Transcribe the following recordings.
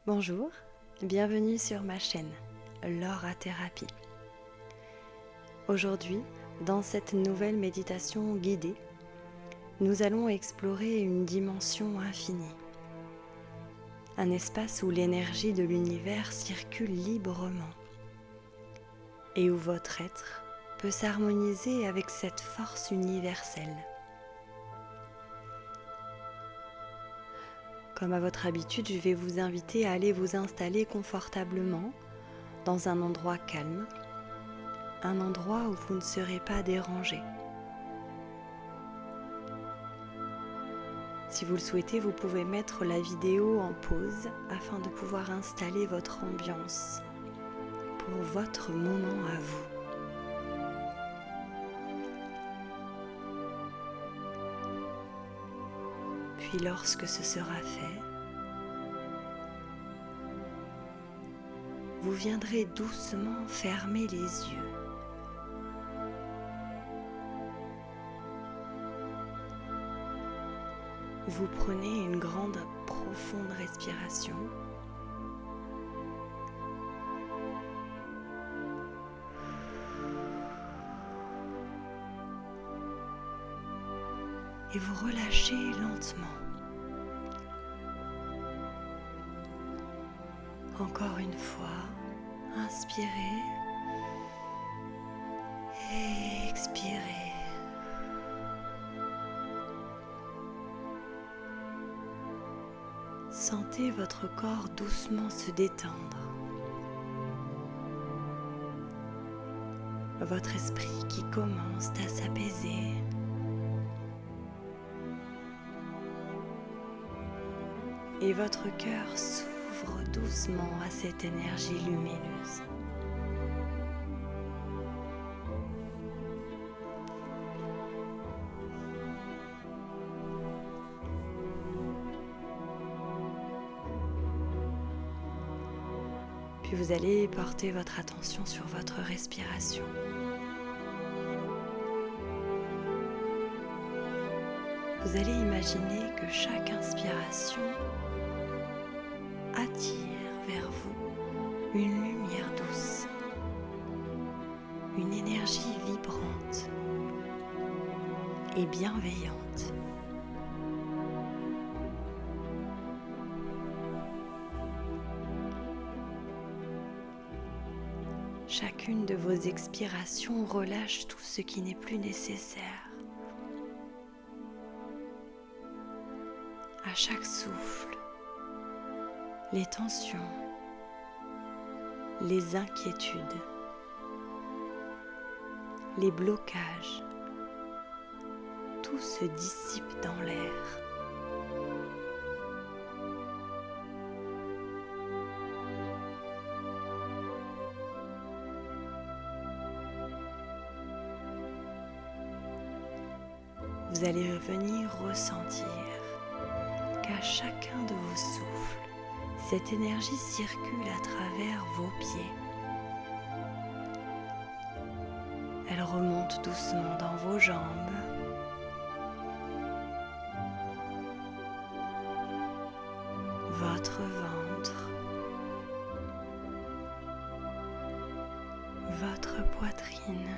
Bonjour, bienvenue sur ma chaîne, Laura Thérapie. Aujourd'hui, dans cette nouvelle méditation guidée, nous allons explorer une dimension infinie. Un espace où l'énergie de l'univers circule librement et où votre être peut s'harmoniser avec cette force universelle. Comme à votre habitude, je vais vous inviter à aller vous installer confortablement dans un endroit calme, un endroit où vous ne serez pas dérangé. Si vous le souhaitez, vous pouvez mettre la vidéo en pause afin de pouvoir installer votre ambiance pour votre moment à vous. Puis lorsque ce sera fait, vous viendrez doucement fermer les yeux. Vous prenez une grande, profonde respiration. Et vous relâchez lentement. Encore une fois, inspirez et expirez. Sentez votre corps doucement se détendre. Votre esprit qui commence à s'apaiser. Et votre cœur s'ouvre doucement à cette énergie lumineuse. Puis vous allez porter votre attention sur votre respiration. Vous allez imaginer que chaque inspiration attire vers vous une lumière douce, une énergie vibrante et bienveillante. Chacune de vos expirations relâche tout ce qui n'est plus nécessaire. À chaque souffle, les tensions, les inquiétudes, les blocages, tout se dissipe dans l'air. Vous allez venir ressentir qu'à chacun de vos souffles, cette énergie circule à travers vos pieds. Elle remonte doucement dans vos jambes, votre ventre, votre poitrine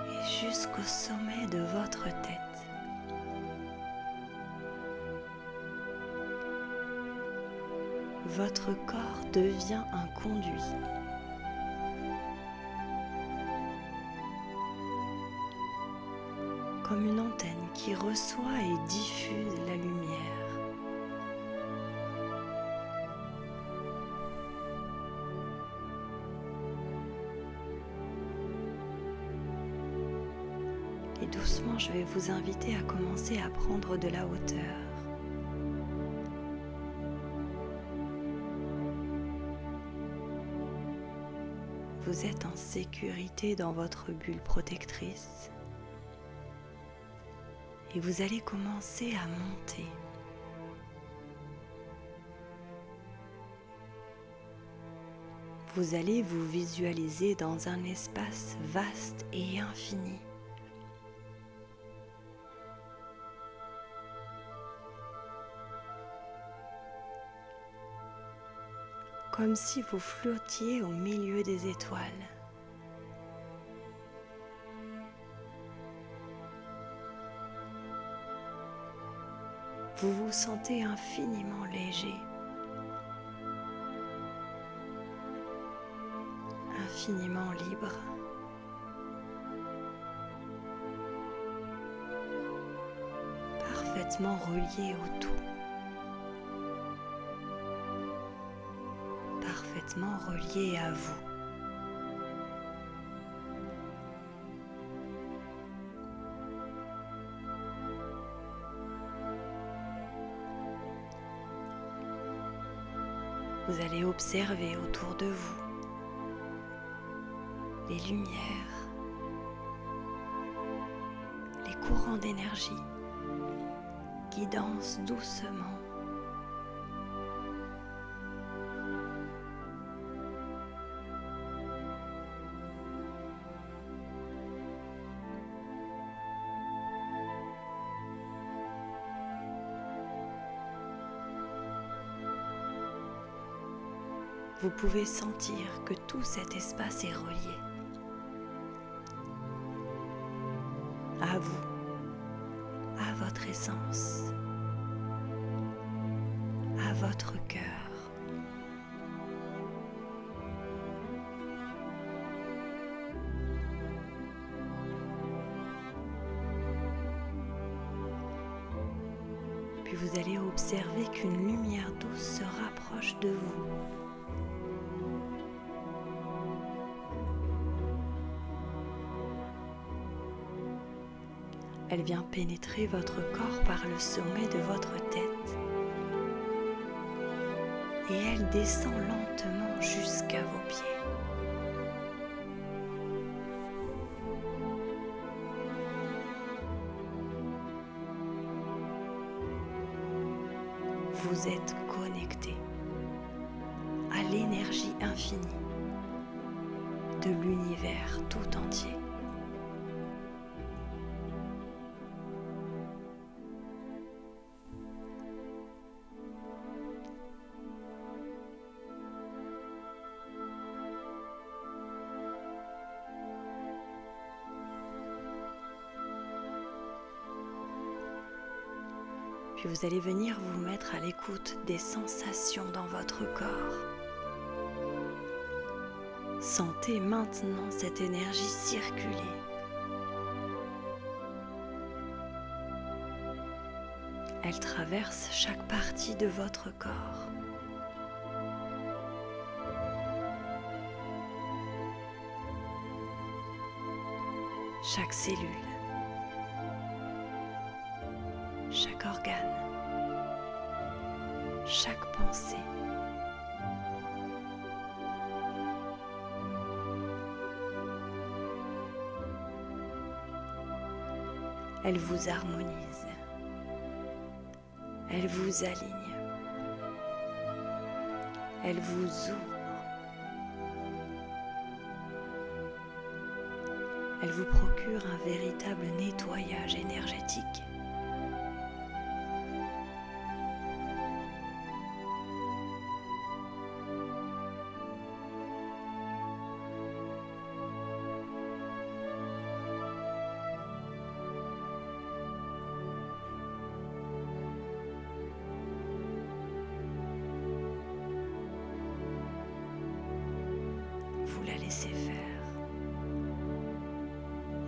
et jusqu'au sommet de votre tête. Votre corps devient un conduit. Comme une antenne qui reçoit et diffuse la lumière. Et doucement, je vais vous inviter à commencer à prendre de la hauteur. Vous êtes en sécurité dans votre bulle protectrice et vous allez commencer à monter. Vous allez vous visualiser dans un espace vaste et infini. comme si vous flottiez au milieu des étoiles. Vous vous sentez infiniment léger, infiniment libre. Parfaitement relié au tout. Parfaitement relié à vous. Vous allez observer autour de vous les lumières, les courants d'énergie qui dansent doucement. Vous pouvez sentir que tout cet espace est relié à vous, à votre essence, à votre cœur. Puis vous allez observer qu'une lumière douce se rapproche de vous. Elle vient pénétrer votre corps par le sommet de votre tête et elle descend lentement jusqu'à vos pieds. Vous êtes connecté à l'énergie infinie de l'univers tout entier. Puis vous allez venir vous mettre à l'écoute des sensations dans votre corps. Sentez maintenant cette énergie circuler. Elle traverse chaque partie de votre corps. Chaque cellule. Chaque organe, chaque pensée. Elle vous harmonise, elle vous aligne, elle vous ouvre, elle vous procure un véritable nettoyage énergétique. Vous la laissez faire.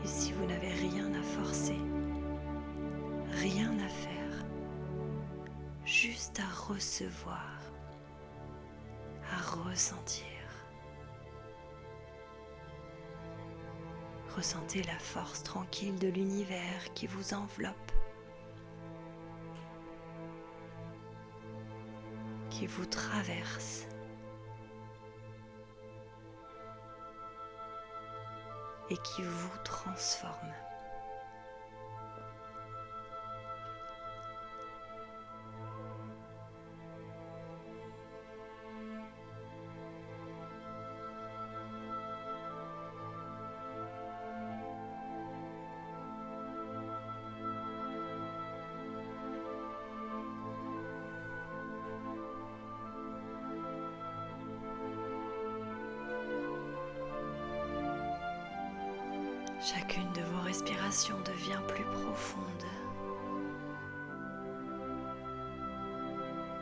Et si vous n'avez rien à forcer, rien à faire, juste à recevoir, à ressentir. Ressentez la force tranquille de l'univers qui vous enveloppe, qui vous traverse. Et qui vous transforme. Chacune de vos respirations devient plus profonde.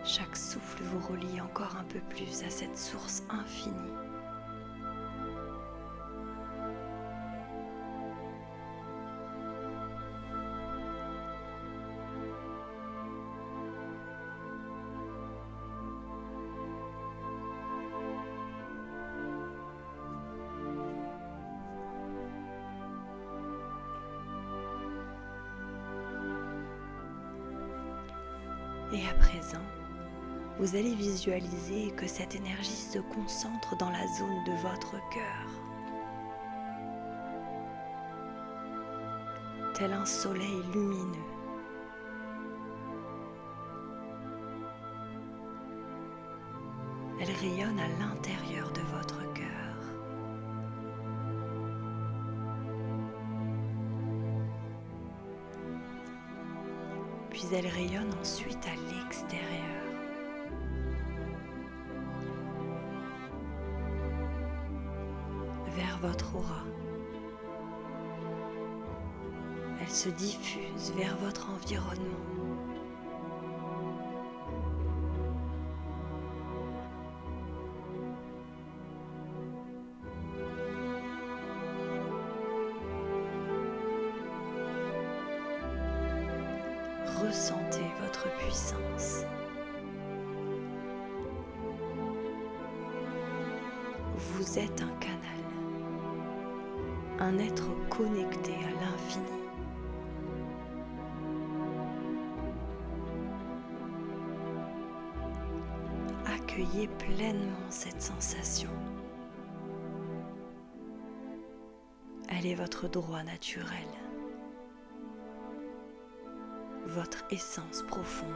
Chaque souffle vous relie encore un peu plus à cette source infinie. Et à présent, vous allez visualiser que cette énergie se concentre dans la zone de votre cœur. Tel un soleil lumineux. Elle rayonne à l'intérieur de votre cœur. Puis elle rayonne ensuite à l'extérieur. Vers votre aura. Elle se diffuse vers votre environnement. Ressentez votre puissance. Vous êtes un canal, un être connecté à l'infini. Accueillez pleinement cette sensation. Elle est votre droit naturel, votre essence profonde.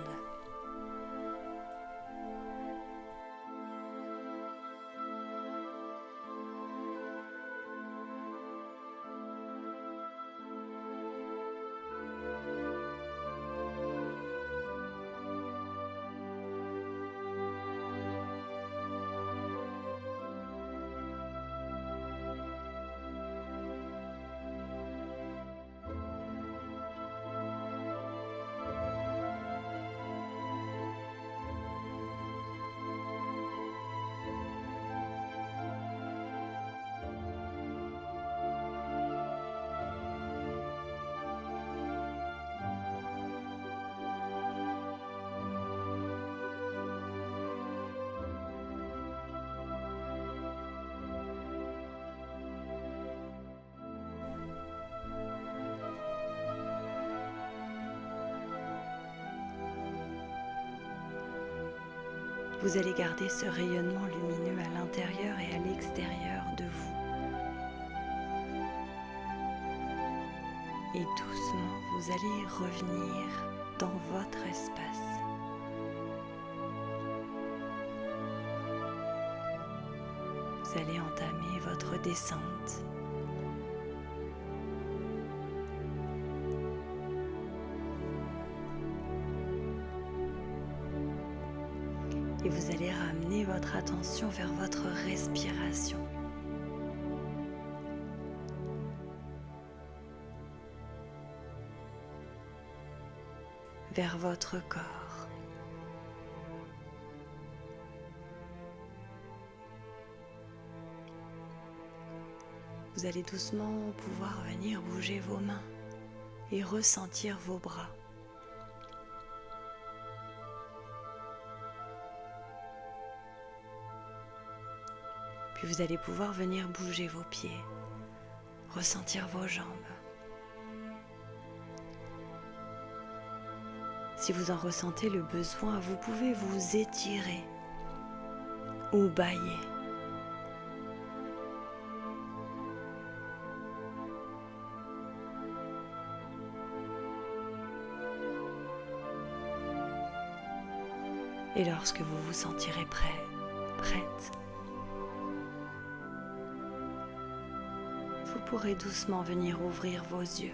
Vous allez garder ce rayonnement lumineux à l'intérieur et à l'extérieur de vous. Et doucement, vous allez revenir dans votre espace. Vous allez entamer votre descente. Et vous allez ramener votre attention vers votre respiration. Vers votre corps. Vous allez doucement pouvoir venir bouger vos mains et ressentir vos bras. Puis vous allez pouvoir venir bouger vos pieds, ressentir vos jambes. Si vous en ressentez le besoin, vous pouvez vous étirer ou bâiller. Et lorsque vous vous sentirez prêt, prête, vous pourrez doucement venir ouvrir vos yeux.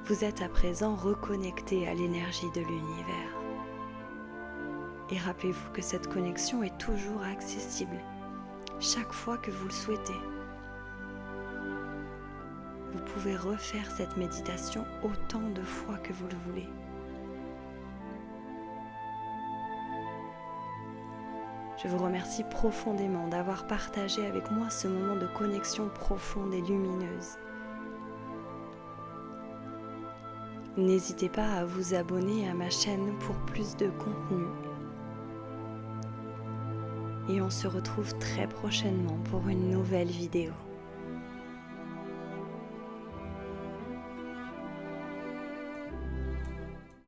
Vous êtes à présent reconnecté à l'énergie de l'univers. Et rappelez-vous que cette connexion est toujours accessible, chaque fois que vous le souhaitez. Vous pouvez refaire cette méditation autant de fois que vous le voulez. Je vous remercie profondément d'avoir partagé avec moi ce moment de connexion profonde et lumineuse. N'hésitez pas à vous abonner à ma chaîne pour plus de contenu. Et on se retrouve très prochainement pour une nouvelle vidéo.